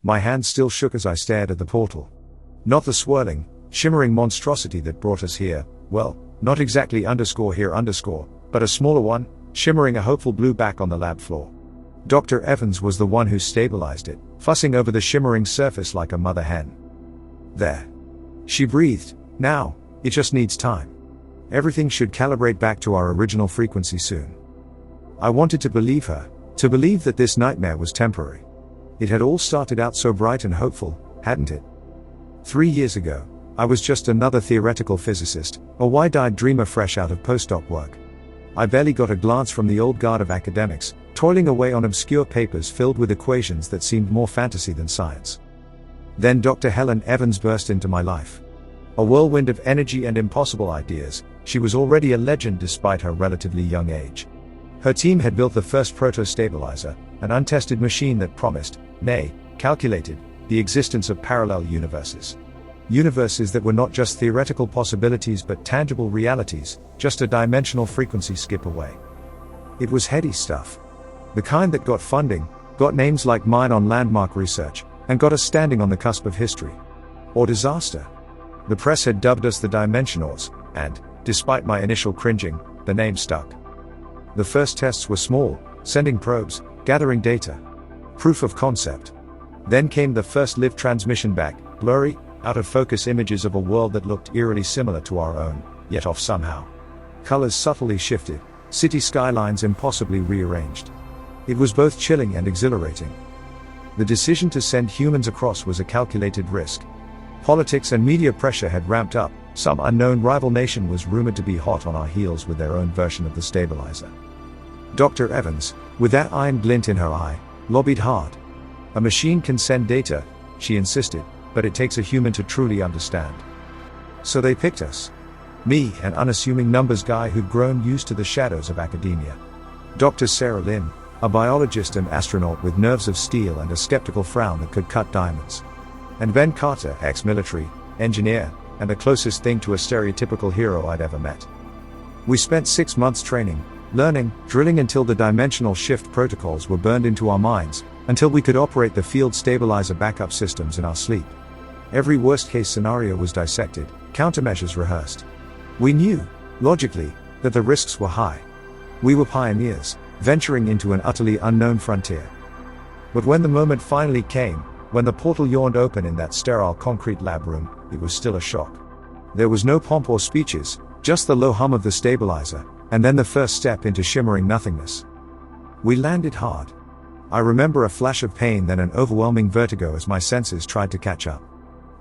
My hand still shook as I stared at the portal. Not the swirling, shimmering monstrosity that brought us here, well, not exactly _here_, but a smaller one, shimmering a hopeful blue back on the lab floor. Dr. Evans was the one who stabilized it, fussing over the shimmering surface like a mother hen. There. She breathed. Now, it just needs time. Everything should calibrate back to our original frequency soon. I wanted to believe her, to believe that this nightmare was temporary. It had all started out so bright and hopeful, hadn't it? 3 years ago, I was just another theoretical physicist, a wide-eyed dreamer fresh out of postdoc work. I barely got a glance from the old guard of academics, toiling away on obscure papers filled with equations that seemed more fantasy than science. Then Dr. Helen Evans burst into my life. A whirlwind of energy and impossible ideas, she was already a legend despite her relatively young age. Her team had built the first proto-stabilizer, an untested machine that promised, nay, calculated, the existence of parallel universes. Universes that were not just theoretical possibilities but tangible realities, just a dimensional frequency skip away. It was heady stuff. The kind that got funding, got names like mine on landmark research, and got us standing on the cusp of history. Or disaster. The press had dubbed us the Dimensionals, and, despite my initial cringing, the name stuck. The first tests were small, sending probes, gathering data. Proof of concept. Then came the first live transmission back, blurry, out-of-focus images of a world that looked eerily similar to our own, yet off somehow. Colors subtly shifted, city skylines impossibly rearranged. It was both chilling and exhilarating. The decision to send humans across was a calculated risk. Politics and media pressure had ramped up, some unknown rival nation was rumored to be hot on our heels with their own version of the stabilizer. Dr. Evans, with that iron glint in her eye, lobbied hard. A machine can send data, she insisted, but it takes a human to truly understand. So they picked us. Me, an unassuming numbers guy who'd grown used to the shadows of academia. Dr. Sarah Lynn, a biologist and astronaut with nerves of steel and a skeptical frown that could cut diamonds. And Ben Carter, ex-military, engineer, and the closest thing to a stereotypical hero I'd ever met. We spent 6 months training, learning, drilling until the dimensional shift protocols were burned into our minds, until we could operate the field stabilizer backup systems in our sleep. Every worst-case scenario was dissected, countermeasures rehearsed. We knew, logically, that the risks were high. We were pioneers, venturing into an utterly unknown frontier. But when the moment finally came, when the portal yawned open in that sterile concrete lab room, it was still a shock. There was no pomp or speeches, just the low hum of the stabilizer, and then the first step into shimmering nothingness. We landed hard. I remember a flash of pain, then an overwhelming vertigo as my senses tried to catch up.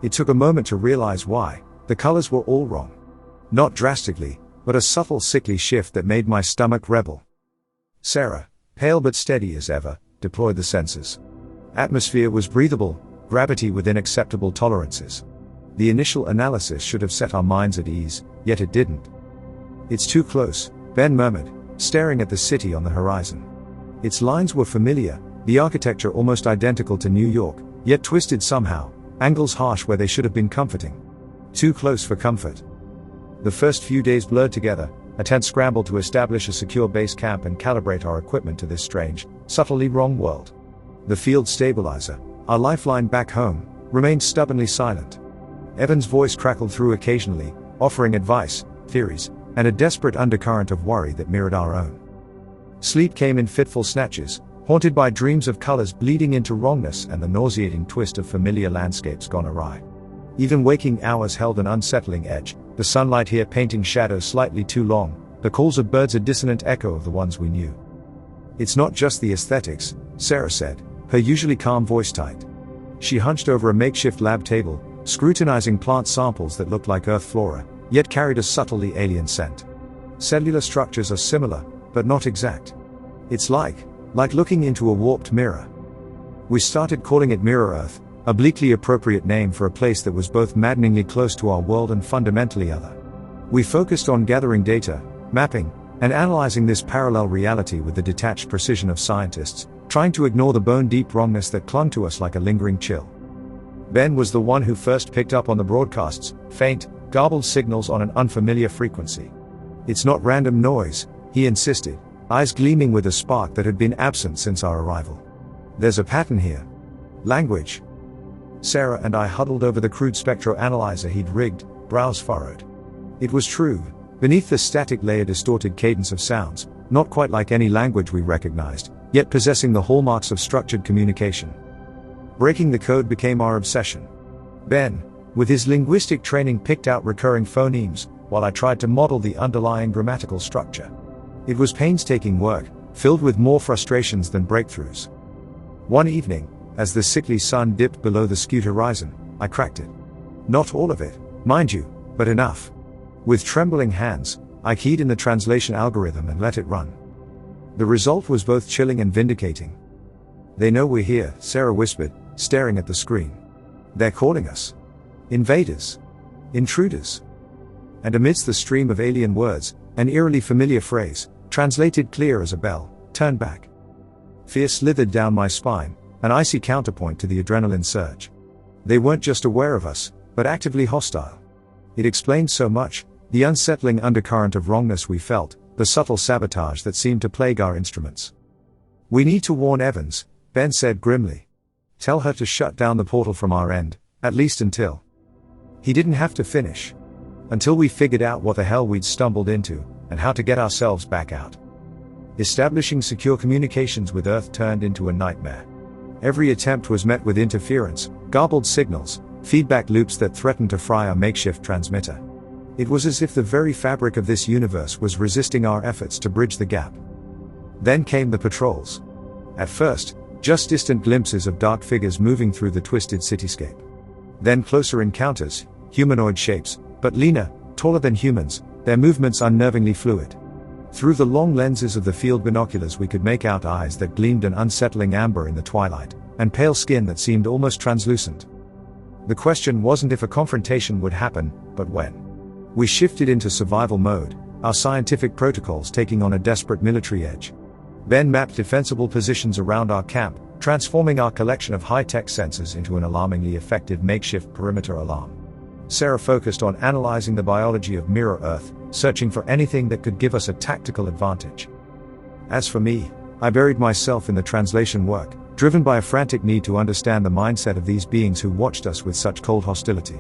It took a moment to realize why. The colors were all wrong. Not drastically, but a subtle sickly shift that made my stomach rebel. Sarah, pale but steady as ever, deployed the sensors. Atmosphere was breathable, gravity within acceptable tolerances. The initial analysis should have set our minds at ease, yet it didn't. "It's too close," Ben murmured, staring at the city on the horizon. Its lines were familiar, the architecture almost identical to New York, yet twisted somehow, angles harsh where they should have been comforting. Too close for comfort. The first few days blurred together, a tense scramble to establish a secure base camp and calibrate our equipment to this strange, subtly wrong world. The field stabilizer, our lifeline back home, remained stubbornly silent. Evan's voice crackled through occasionally, offering advice, theories, and a desperate undercurrent of worry that mirrored our own. Sleep came in fitful snatches, haunted by dreams of colors bleeding into wrongness and the nauseating twist of familiar landscapes gone awry. Even waking hours held an unsettling edge, the sunlight here painting shadows slightly too long, the calls of birds a dissonant echo of the ones we knew. "It's not just the aesthetics," Sarah said, her usually calm voice tight. She hunched over a makeshift lab table, scrutinizing plant samples that looked like earth flora, yet carried a subtly alien scent. "Cellular structures are similar, but not exact. It's like looking into a warped mirror." We started calling it Mirror Earth, a bleakly appropriate name for a place that was both maddeningly close to our world and fundamentally other. We focused on gathering data, mapping, and analyzing this parallel reality with the detached precision of scientists, trying to ignore the bone-deep wrongness that clung to us like a lingering chill. Ben was the one who first picked up on the broadcasts, faint, garbled signals on an unfamiliar frequency. "It's not random noise," he insisted, eyes gleaming with a spark that had been absent since our arrival. "There's a pattern here. Language, Sarah and I huddled over the crude spectroanalyzer he'd rigged, brows furrowed. It was true. Beneath the static layer distorted cadence of sounds, not quite like any language we recognized, yet possessing the hallmarks of structured communication. Breaking the code became our obsession. Ben, with his linguistic training, picked out recurring phonemes, while I tried to model the underlying grammatical structure. It was painstaking work, filled with more frustrations than breakthroughs. One evening, as the sickly sun dipped below the skewed horizon, I cracked it. Not all of it, mind you, but enough. With trembling hands, I keyed in the translation algorithm and let it run. The result was both chilling and vindicating. "They know we're here," Sarah whispered, staring at the screen. "They're calling us. Invaders. Intruders." And amidst the stream of alien words, an eerily familiar phrase, translated clear as a bell, "Turn back." Fear slithered down my spine, an icy counterpoint to the adrenaline surge. They weren't just aware of us, but actively hostile. It explained so much, the unsettling undercurrent of wrongness we felt, the subtle sabotage that seemed to plague our instruments. "We need to warn Evans," Ben said grimly. "Tell her to shut down the portal from our end, at least until..." He didn't have to finish. Until we figured out what the hell we'd stumbled into, and how to get ourselves back out. Establishing secure communications with Earth turned into a nightmare. Every attempt was met with interference, garbled signals, feedback loops that threatened to fry our makeshift transmitter. It was as if the very fabric of this universe was resisting our efforts to bridge the gap. Then came the patrols. At first, just distant glimpses of dark figures moving through the twisted cityscape. Then closer encounters, humanoid shapes, but leaner, taller than humans, their movements unnervingly fluid. Through the long lenses of the field binoculars we could make out eyes that gleamed an unsettling amber in the twilight, and pale skin that seemed almost translucent. The question wasn't if a confrontation would happen, but when. We shifted into survival mode, our scientific protocols taking on a desperate military edge. Ben mapped defensible positions around our camp, transforming our collection of high-tech sensors into an alarmingly effective makeshift perimeter alarm. Sarah focused on analyzing the biology of Mirror Earth, searching for anything that could give us a tactical advantage. As for me, I buried myself in the translation work, driven by a frantic need to understand the mindset of these beings who watched us with such cold hostility.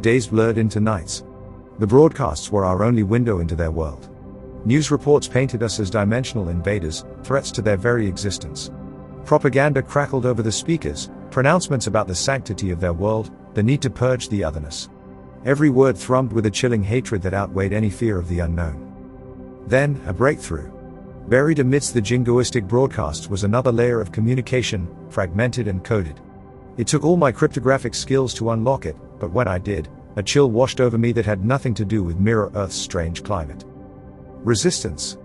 Days blurred into nights. The broadcasts were our only window into their world. News reports painted us as dimensional invaders, threats to their very existence. Propaganda crackled over the speakers, pronouncements about the sanctity of their world, the need to purge the otherness. Every word thrummed with a chilling hatred that outweighed any fear of the unknown. Then, a breakthrough. Buried amidst the jingoistic broadcasts was another layer of communication, fragmented and coded. It took all my cryptographic skills to unlock it, but when I did, a chill washed over me that had nothing to do with Mirror Earth's strange climate. Resistance.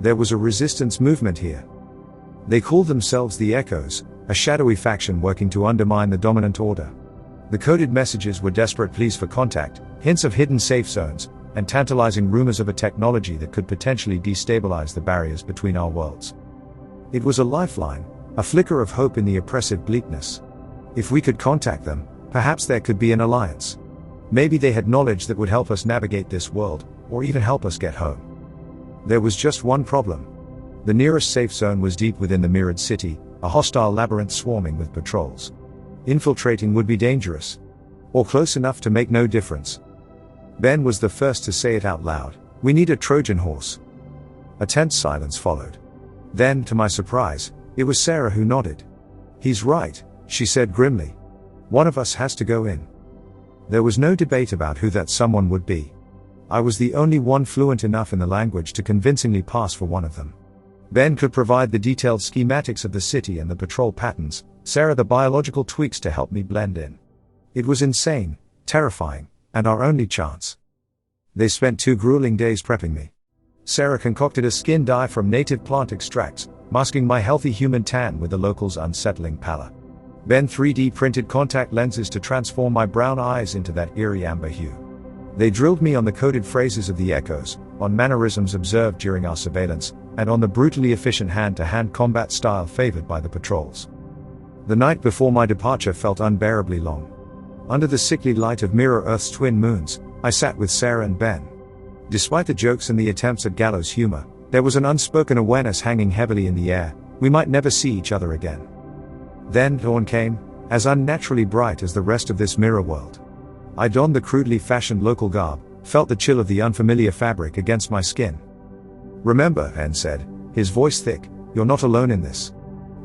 There was a resistance movement here. They called themselves the Echoes, a shadowy faction working to undermine the dominant order. The coded messages were desperate pleas for contact, hints of hidden safe zones, and tantalizing rumors of a technology that could potentially destabilize the barriers between our worlds. It was a lifeline, a flicker of hope in the oppressive bleakness. If we could contact them, perhaps there could be an alliance. Maybe they had knowledge that would help us navigate this world, or even help us get home. There was just one problem. The nearest safe zone was deep within the mirrored city, a hostile labyrinth swarming with patrols. Infiltrating would be dangerous. Or close enough to make no difference. Ben was the first to say it out loud. "We need a Trojan horse." A tense silence followed. Then, to my surprise, it was Sarah who nodded. "He's right," she said grimly. "One of us has to go in." There was no debate about who that someone would be. I was the only one fluent enough in the language to convincingly pass for one of them. Ben could provide the detailed schematics of the city and the patrol patterns, Sarah the biological tweaks to help me blend in. It was insane, terrifying, and our only chance. They spent 2 grueling days prepping me. Sarah concocted a skin dye from native plant extracts, masking my healthy human tan with the locals' unsettling pallor. Ben 3D printed contact lenses to transform my brown eyes into that eerie amber hue. They drilled me on the coded phrases of the Echoes, on mannerisms observed during our surveillance, and on the brutally efficient hand-to-hand combat style favored by the patrols. The night before my departure felt unbearably long. Under the sickly light of Mirror Earth's twin moons, I sat with Sarah and Ben. Despite the jokes and the attempts at gallows humor, there was an unspoken awareness hanging heavily in the air. We might never see each other again. Then dawn came, as unnaturally bright as the rest of this mirror world. I donned the crudely fashioned local garb, felt the chill of the unfamiliar fabric against my skin. "Remember," Ben said, his voice thick, "you're not alone in this.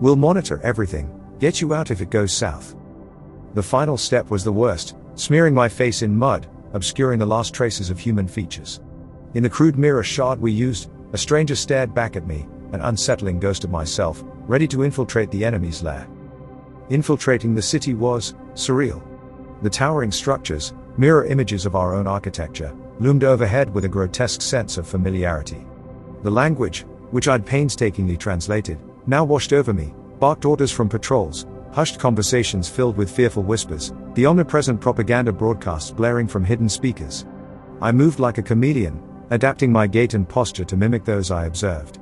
We'll monitor everything, get you out if it goes south." The final step was the worst, smearing my face in mud, obscuring the last traces of human features. In the crude mirror shard we used, a stranger stared back at me, an unsettling ghost of myself, ready to infiltrate the enemy's lair. Infiltrating the city was surreal. The towering structures, mirror images of our own architecture, loomed overhead with a grotesque sense of familiarity. The language, which I'd painstakingly translated, now washed over me, barked orders from patrols, hushed conversations filled with fearful whispers, the omnipresent propaganda broadcasts blaring from hidden speakers. I moved like a chameleon, adapting my gait and posture to mimic those I observed.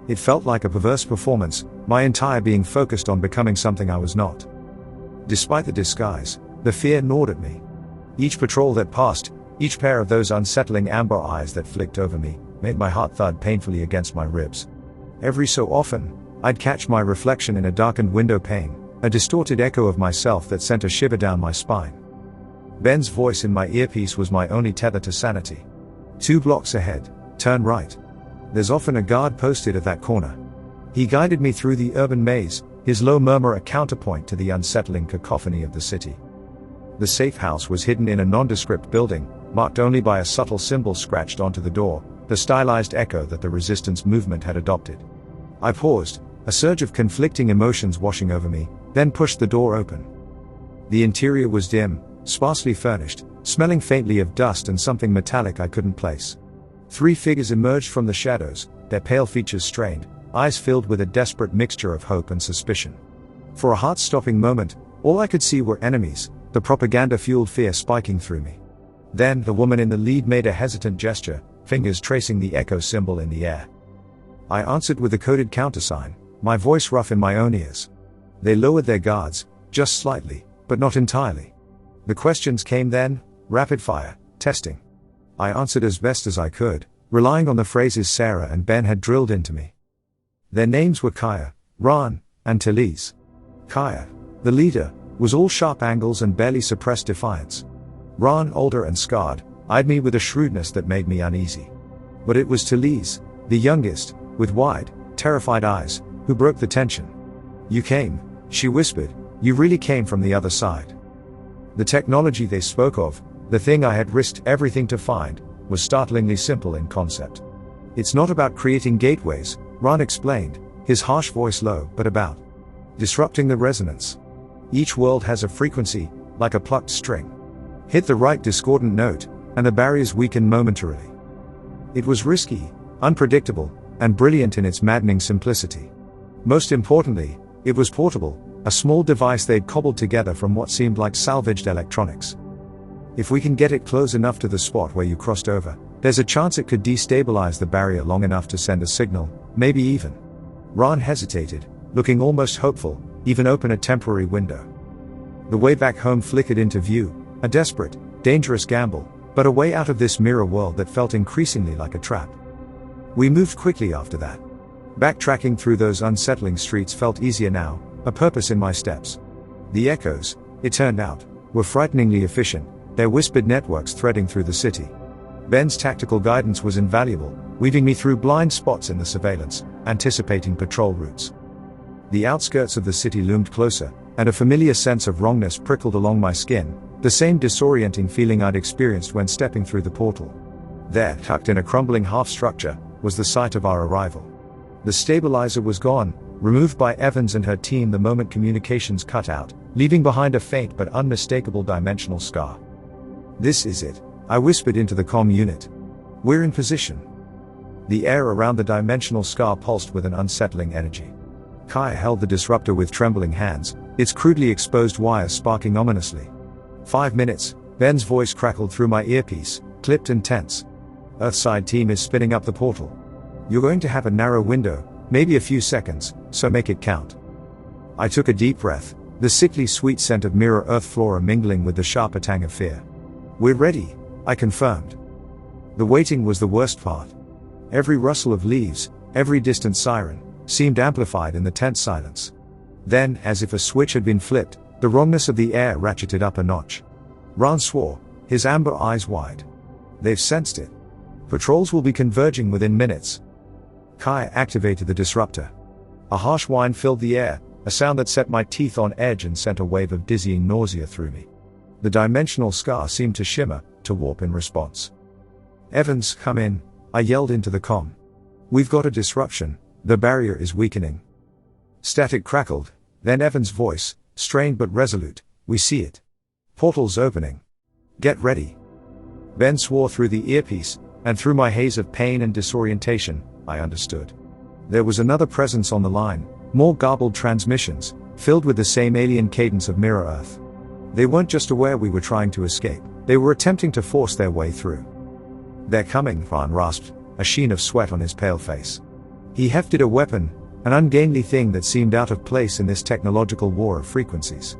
It felt like a perverse performance, my entire being focused on becoming something I was not. Despite the disguise, the fear gnawed at me. Each patrol that passed, each pair of those unsettling amber eyes that flicked over me, made my heart thud painfully against my ribs. Every so often, I'd catch my reflection in a darkened window pane, a distorted echo of myself that sent a shiver down my spine. Ben's voice in my earpiece was my only tether to sanity. "2 blocks ahead, turn right. There's often a guard posted at that corner." He guided me through the urban maze, his low murmur a counterpoint to the unsettling cacophony of the city. The safe house was hidden in a nondescript building, marked only by a subtle symbol scratched onto the door, the stylized echo that the resistance movement had adopted. I paused, a surge of conflicting emotions washing over me, then pushed the door open. The interior was dim, sparsely furnished, smelling faintly of dust and something metallic I couldn't place. 3 figures emerged from the shadows, their pale features strained, eyes filled with a desperate mixture of hope and suspicion. For a heart-stopping moment, all I could see were enemies, the propaganda-fueled fear spiking through me. Then, the woman in the lead made a hesitant gesture, fingers tracing the echo symbol in the air. I answered with a coded countersign, my voice rough in my own ears. They lowered their guards, just slightly, but not entirely. The questions came then, rapid fire, testing. I answered as best as I could, relying on the phrases Sarah and Ben had drilled into me. Their names were Kaya, Ran, and Talise. Kaya, the leader, was all sharp angles and barely suppressed defiance. Ran, older and scarred, eyed me with a shrewdness that made me uneasy. But it was Talise, the youngest, with wide, terrified eyes, who broke the tension. "You came," she whispered, "you really came from the other side." The technology they spoke of, the thing I had risked everything to find, was startlingly simple in concept. "It's not about creating gateways," Ran explained, his harsh voice low, "but about disrupting the resonance. Each world has a frequency, like a plucked string. Hit the right discordant note, and the barriers weaken momentarily." It was risky, unpredictable, and brilliant in its maddening simplicity. Most importantly, it was portable, a small device they'd cobbled together from what seemed like salvaged electronics. "If we can get it close enough to the spot where you crossed over, there's a chance it could destabilize the barrier long enough to send a signal, maybe even." Ran hesitated, looking almost hopeful, "even open a temporary window." The way back home flickered into view, a desperate, dangerous gamble, but a way out of this mirror world that felt increasingly like a trap. We moved quickly after that. Backtracking through those unsettling streets felt easier now, a purpose in my steps. The echoes, it turned out, were frighteningly efficient, their whispered networks threading through the city. Ben's tactical guidance was invaluable, weaving me through blind spots in the surveillance, anticipating patrol routes. The outskirts of the city loomed closer, and a familiar sense of wrongness prickled along my skin, the same disorienting feeling I'd experienced when stepping through the portal. There, tucked in a crumbling half-structure, was the site of our arrival. The stabilizer was gone, removed by Evans and her team the moment communications cut out, leaving behind a faint but unmistakable dimensional scar. "This is it," I whispered into the comm unit. "We're in position." The air around the dimensional scar pulsed with an unsettling energy. Kai held the disruptor with trembling hands, its crudely exposed wires sparking ominously. 5 minutes, Ben's voice crackled through my earpiece, clipped and tense. "Earthside team is spinning up the portal. You're going to have a narrow window, maybe a few seconds, so make it count." I took a deep breath, the sickly sweet scent of mirror earth flora mingling with the sharper tang of fear. "We're ready," I confirmed. The waiting was the worst part. Every rustle of leaves, every distant siren, seemed amplified in the tense silence. Then, as if a switch had been flipped, The wrongness of the air ratcheted up a notch. Ran swore, his amber eyes wide. They've sensed it. Patrols will be converging within minutes. Kai activated the disruptor. A harsh whine filled the air, a sound that set my teeth on edge and sent a wave of dizzying nausea through me. The dimensional scar seemed to shimmer, to warp in response. Evans, come in, I yelled into the comm. We've got a disruption, the barrier is weakening. Static crackled, then Evans' voice, strained but resolute, we see it. Portal's opening. Get ready. Ben swore through the earpiece, and through my haze of pain and disorientation, I understood. There was another presence on the line, more garbled transmissions, filled with the same alien cadence of Mirror Earth. They weren't just aware we were trying to escape, they were attempting to force their way through. They're coming, Ran rasped, a sheen of sweat on his pale face. He hefted a weapon, an ungainly thing that seemed out of place in this technological war of frequencies.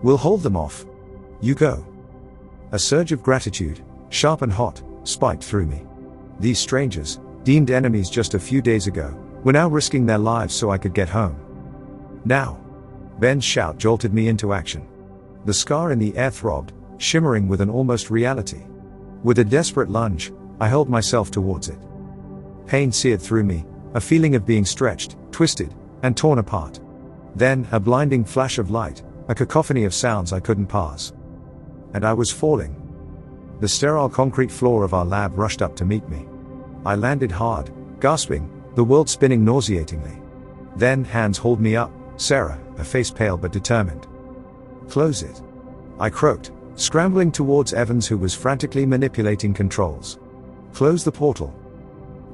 We'll hold them off. You go. A surge of gratitude, sharp and hot, spiked through me. These strangers, deemed enemies just a few days ago, were now risking their lives so I could get home. Now. Ben's shout jolted me into action. The scar in the air throbbed, shimmering with an almost reality. With a desperate lunge, I hurled myself towards it. Pain seared through me, a feeling of being stretched, twisted, and torn apart. Then, a blinding flash of light, a cacophony of sounds I couldn't parse. And I was falling. The sterile concrete floor of our lab rushed up to meet me. I landed hard, gasping, the world spinning nauseatingly. Then, hands hauled me up, Sarah, her face pale but determined. Close it. I croaked, scrambling towards Evans who was frantically manipulating controls. Close the portal.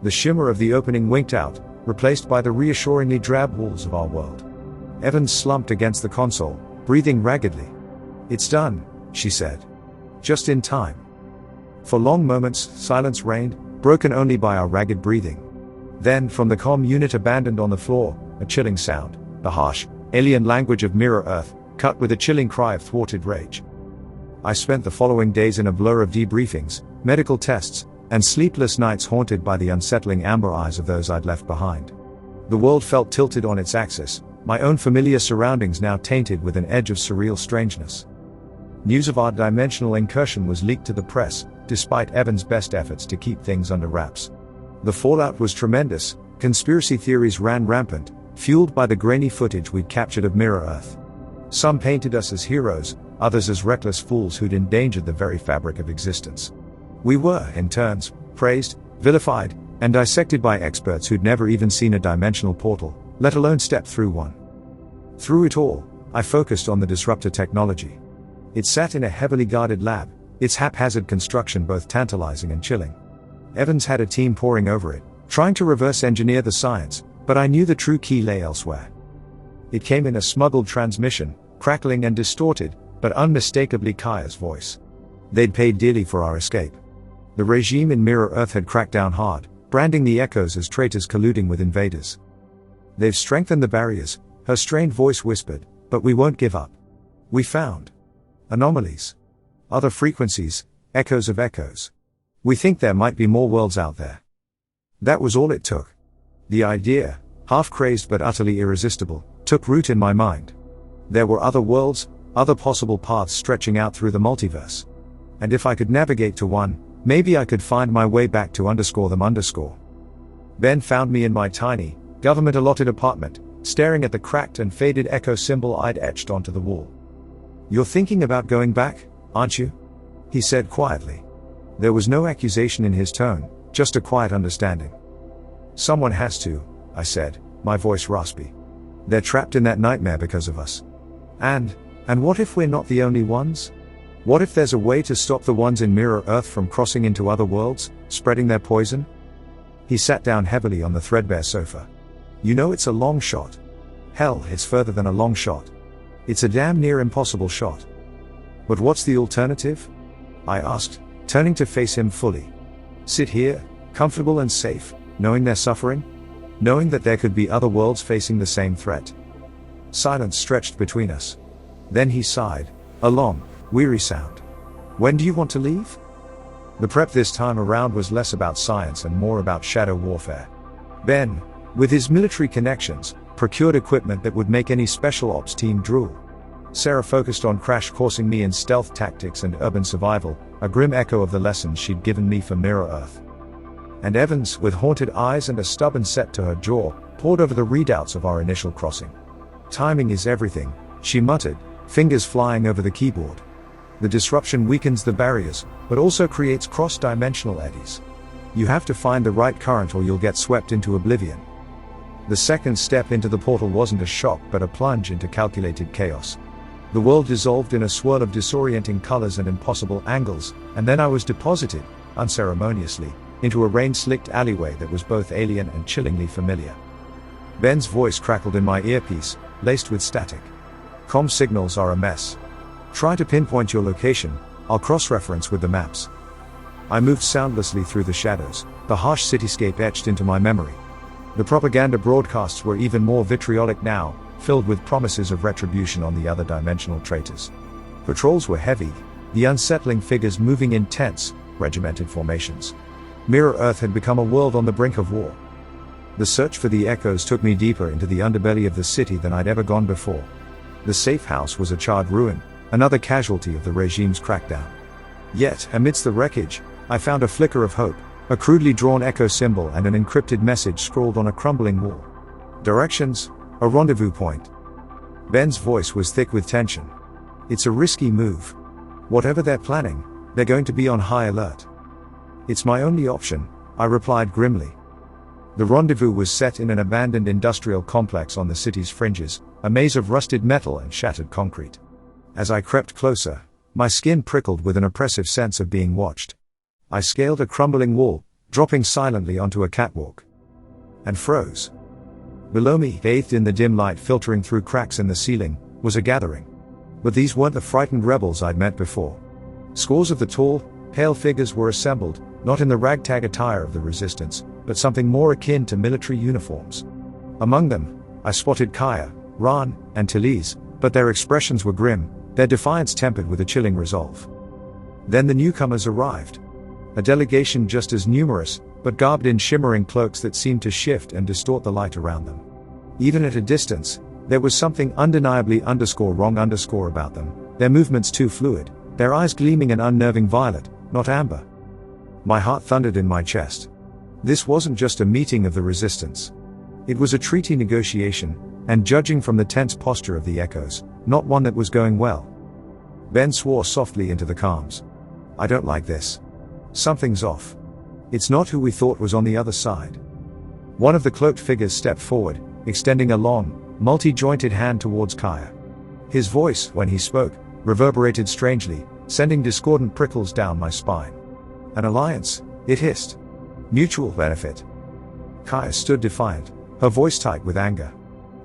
The shimmer of the opening winked out, replaced by the reassuringly drab walls of our world. Evans slumped against the console, breathing raggedly. It's done, she said. Just in time. For long moments, silence reigned, broken only by our ragged breathing. Then, from the comm unit abandoned on the floor, a chilling sound, the harsh, alien language of Mirror Earth, cut with a chilling cry of thwarted rage. I spent the following days in a blur of debriefings, medical tests, and sleepless nights haunted by the unsettling amber eyes of those I'd left behind. The world felt tilted on its axis, my own familiar surroundings now tainted with an edge of surreal strangeness. News of our dimensional incursion was leaked to the press, despite Evans' best efforts to keep things under wraps. The fallout was tremendous, conspiracy theories ran rampant, fueled by the grainy footage we'd captured of Mirror Earth. Some painted us as heroes, others as reckless fools who'd endangered the very fabric of existence. We were, in turns, praised, vilified, and dissected by experts who'd never even seen a dimensional portal, let alone stepped through one. Through it all, I focused on the disruptor technology. It sat in a heavily guarded lab, its haphazard construction both tantalizing and chilling. Evans had a team poring over it, trying to reverse engineer the science, but I knew the true key lay elsewhere. It came in a smuggled transmission, crackling and distorted, but unmistakably Kaya's voice. They'd paid dearly for our escape. The regime in Mirror Earth had cracked down hard, branding the echoes as traitors colluding with invaders. They've strengthened the barriers, her strained voice whispered, but we won't give up. We found anomalies. Other frequencies, echoes of echoes. We think there might be more worlds out there. That was all it took. The idea, half crazed but utterly irresistible, took root in my mind. There were other worlds, other possible paths stretching out through the multiverse. And if I could navigate to one, maybe I could find my way back to _them_. Ben found me in my tiny, government-allotted apartment, staring at the cracked and faded echo symbol I'd etched onto the wall. You're thinking about going back, aren't you? He said quietly. There was no accusation in his tone, just a quiet understanding. Someone has to, I said, my voice raspy. They're trapped in that nightmare because of us. And what if we're not the only ones? What if there's a way to stop the ones in Mirror Earth from crossing into other worlds, spreading their poison? He sat down heavily on the threadbare sofa. You know it's a long shot. Hell, it's further than a long shot. It's a damn near impossible shot. But what's the alternative? I asked, turning to face him fully. Sit here, comfortable and safe, knowing they're suffering? Knowing that there could be other worlds facing the same threat? Silence stretched between us. Then he sighed, a long, weary sound. When do you want to leave? The prep this time around was less about science and more about shadow warfare. Ben, with his military connections, procured equipment that would make any special ops team drool. Sarah focused on crash coursing me in stealth tactics and urban survival, a grim echo of the lessons she'd given me for Mirror Earth. And Evans, with haunted eyes and a stubborn set to her jaw, pored over the readouts of our initial crossing. Timing is everything, she muttered, fingers flying over the keyboard. The disruption weakens the barriers, but also creates cross-dimensional eddies. You have to find the right current or you'll get swept into oblivion. The second step into the portal wasn't a shock but a plunge into calculated chaos. The world dissolved in a swirl of disorienting colors and impossible angles, and then I was deposited, unceremoniously, into a rain-slicked alleyway that was both alien and chillingly familiar. Ben's voice crackled in my earpiece, laced with static. "Comm signals are a mess. Try to pinpoint your location, I'll cross-reference with the maps." I moved soundlessly through the shadows, the harsh cityscape etched into my memory. The propaganda broadcasts were even more vitriolic now, filled with promises of retribution on the other dimensional traitors. Patrols were heavy, the unsettling figures moving in tense, regimented formations. Mirror Earth had become a world on the brink of war. The search for the echoes took me deeper into the underbelly of the city than I'd ever gone before. The safe house was a charred ruin, another casualty of the regime's crackdown. Yet, amidst the wreckage, I found a flicker of hope, a crudely drawn echo symbol and an encrypted message scrawled on a crumbling wall. Directions, a rendezvous point. Ben's voice was thick with tension. "It's a risky move. Whatever they're planning, they're going to be on high alert." "It's my only option," I replied grimly. The rendezvous was set in an abandoned industrial complex on the city's fringes, a maze of rusted metal and shattered concrete. As I crept closer, my skin prickled with an oppressive sense of being watched. I scaled a crumbling wall, dropping silently onto a catwalk. And froze. Below me, bathed in the dim light filtering through cracks in the ceiling, was a gathering. But these weren't the frightened rebels I'd met before. Scores of the tall, pale figures were assembled, not in the ragtag attire of the resistance, but something more akin to military uniforms. Among them, I spotted Kaya, Ran, and Talise, but their expressions were grim, their defiance tempered with a chilling resolve. Then the newcomers arrived. A delegation just as numerous, but garbed in shimmering cloaks that seemed to shift and distort the light around them. Even at a distance, there was something undeniably wrong about them, their movements too fluid, their eyes gleaming an unnerving violet, not amber. My heart thundered in my chest. This wasn't just a meeting of the resistance. It was a treaty negotiation, and judging from the tense posture of the echoes, not one that was going well. Ben swore softly into the calms. "I don't like this. Something's off. It's not who we thought was on the other side." One of the cloaked figures stepped forward, extending a long, multi-jointed hand towards Kaya. His voice, when he spoke, reverberated strangely, sending discordant prickles down my spine. "An alliance," it hissed. "Mutual benefit." Kaya stood defiant, her voice tight with anger.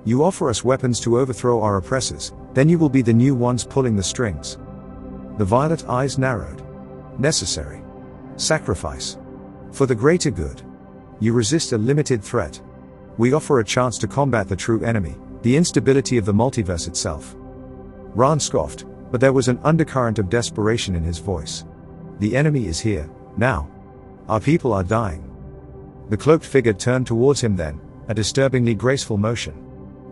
"You offer us weapons to overthrow our oppressors, then you will be the new ones pulling the strings." The violet eyes narrowed. "Necessary. Sacrifice. For the greater good. You resist a limited threat. We offer a chance to combat the true enemy, the instability of the multiverse itself." Ran scoffed, but there was an undercurrent of desperation in his voice. "The enemy is here, now. Our people are dying." The cloaked figure turned towards him then, a disturbingly graceful motion.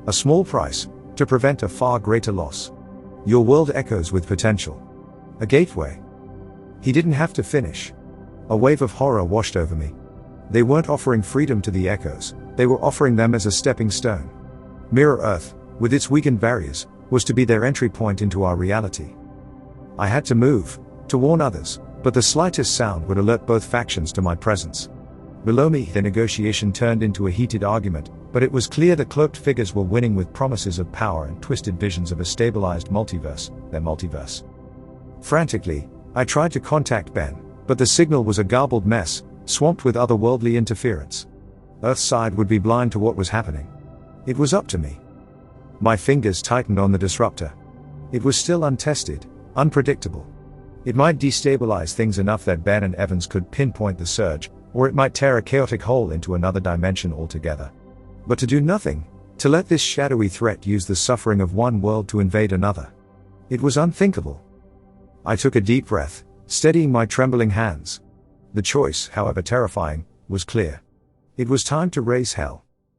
"A small price, to prevent a far greater loss. Your world echoes with potential. A gateway." He didn't have to finish. A wave of horror washed over me. They weren't offering freedom to the echoes, they were offering them as a stepping stone. Mirror Earth, with its weakened barriers, was to be their entry point into our reality. I had to move, to warn others, but the slightest sound would alert both factions to my presence. Below me, the negotiation turned into a heated argument, but it was clear the cloaked figures were winning with promises of power and twisted visions of a stabilized multiverse, their multiverse. Frantically, I tried to contact Ben, but the signal was a garbled mess, swamped with otherworldly interference. Earthside would be blind to what was happening. It was up to me. My fingers tightened on the disruptor. It was still untested, unpredictable. It might destabilize things enough that Ben and Evans could pinpoint the surge, or it might tear a chaotic hole into another dimension altogether. But to do nothing, to let this shadowy threat use the suffering of one world to invade another. It was unthinkable. I took a deep breath, steadying my trembling hands. The choice, however terrifying, was clear. It was time to raise hell.